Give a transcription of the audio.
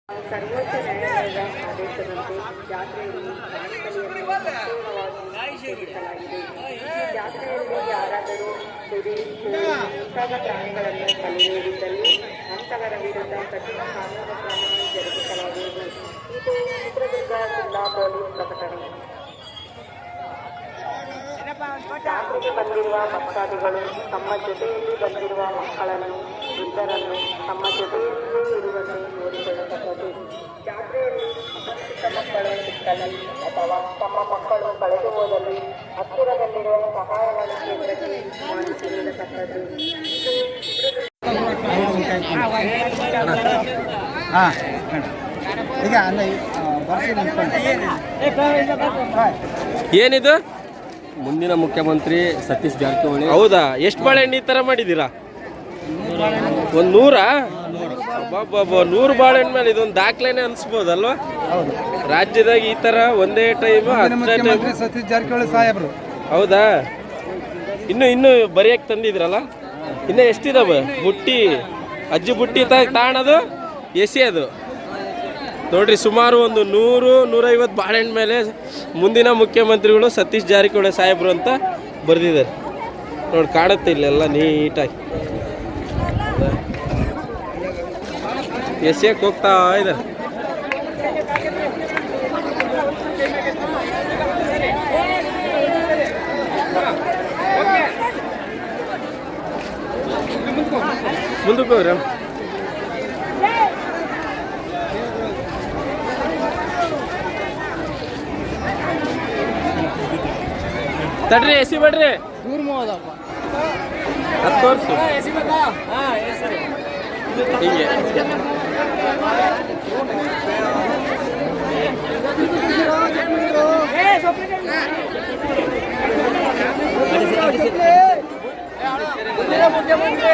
ಸರ್ವೋಚ್ಚ ನ್ಯಾಯಾಲಯದ ಆದೇಶದಂತೆ ಜಾತ್ರೆಯಲ್ಲಿ ಪ್ರಾಣಿಬಲಿಯನ್ನು ಸಂಪೂರ್ಣವಾಗಿ ನಿಷೇಧಿಸಲಾಗಿದೆ. ಜಾತ್ರೆಯಲ್ಲಿ ಯಾರಾದರೂ ಕುರಿ, ಕೋಳಿ ಮುಂತಾದ ಪ್ರಾಣಿಗಳನ್ನು ಬಲಿ ನೀಡಿದ್ದಲ್ಲಿ ಅಂತವರ ವಿರುದ್ಧ ಕಠಿಣ ಕಾನೂನು ಕ್ರಮ ಜರುಗಿಸಲಾಗುವುದು. ಇದು ಚಿತ್ರದುರ್ಗ ಜಿಲ್ಲಾ ಪೊಲೀಸ್ ಪ್ರಕಟಣೆ. ಜಾತ್ರೆಗೆ ಬಂದಿರುವ ಭಕ್ತಾದಿಗಳು ತಮ್ಮ ಜೊತೆಯಲ್ಲಿ ಬಂದಿರುವ ಮಕ್ಕಳನ್ನು, ವೃದ್ಧರನ್ನು ತಮ್ಮ ಜೊತೆಯಲ್ಲಿಯೇ ಇರುವಂತೆ ನೋಡಿಕೊಳ್ಳತಕ್ಕದ್ದು. ಜಾತ್ರೆಯಲ್ಲಿ ಅಪರಿಚಿತ ಮಕ್ಕಳು ಸಿಕ್ಕಲ್ಲಿ ಅಥವಾ ತಮ್ಮ ಮಕ್ಕಳು ಕಳೆದು ಹೋದಲ್ಲಿ ಹತ್ತಿರದಲ್ಲಿರುವ ಸಹಾಯವಾಣಿ ಕೇಂದ್ರಕ್ಕೆ ಮಾಹಿತಿ ನೀಡತಕ್ಕದ್ದು. ಏನಿದು? ಮುಂದಿನ ಮುಖ್ಯಮಂತ್ರಿ ಸತೀಶ್ ಜಾರಕಿಹೊಳಿ. ಹೌದಾ? ಎಷ್ಟು ಬಾಳೆಹಣ್ಣು ಈ ಥರ ಮಾಡಿದ್ದೀರಾ? ಒಂದು 100? 100 ಬಾಳೆಹಣ್ಣು ಮೇಲೆ ಇದೊಂದು ದಾಖಲೆನೇ ಅನ್ಸ್ಬೋದಲ್ವಾ? ರಾಜ್ಯದಾಗ ಈ ಥರ ಒಂದೇ ಟೈಮ್ ಸತೀಶ್ ಜಾರಕಿಹೊಳಿ ಸಾಹೇಬ್ರು. ಹೌದಾ? ಇನ್ನು ಬರೆಯಕ್ಕೆ ತಂದಿದ್ರಲ್ಲ, ಇನ್ನು ಎಷ್ಟಿದಾವೆ ಬುಟ್ಟಿ? ಅಜ್ಜಿ ಬುಟ್ಟಿ ತಾಣದು ಎಸಿ ಅದು ನೋಡ್ರಿ. ಸುಮಾರು ಒಂದು 100-150 ಬಾಳೆಹಣ್ಣು ಮೇಲೆ ಮುಂದಿನ ಮುಖ್ಯಮಂತ್ರಿಗಳು ಸತೀಶ್ ಜಾರಕಿಹೊಳಿ ಸಾಹೇಬರು ಅಂತ ಬರೆದಿದ್ದಾರೆ ನೋಡಿ. ಕಾಣುತ್ತೆ ಇಲ್ಲೆಲ್ಲ ನೀಟಾಗಿ ಎಸಿಯಕ್ಕೆ ಹೋಗ್ತಾ ಇದೆ. ಮುಂದಕ್ಕೆ ಹೋಗ್ರಿ. ತಡ್ರಿ, ಎಸಿ ಬಿಡ್ರಿ. 10 ವರ್ಷ ಹಿಂಗೆ ಮುಖ್ಯಮಂತ್ರಿ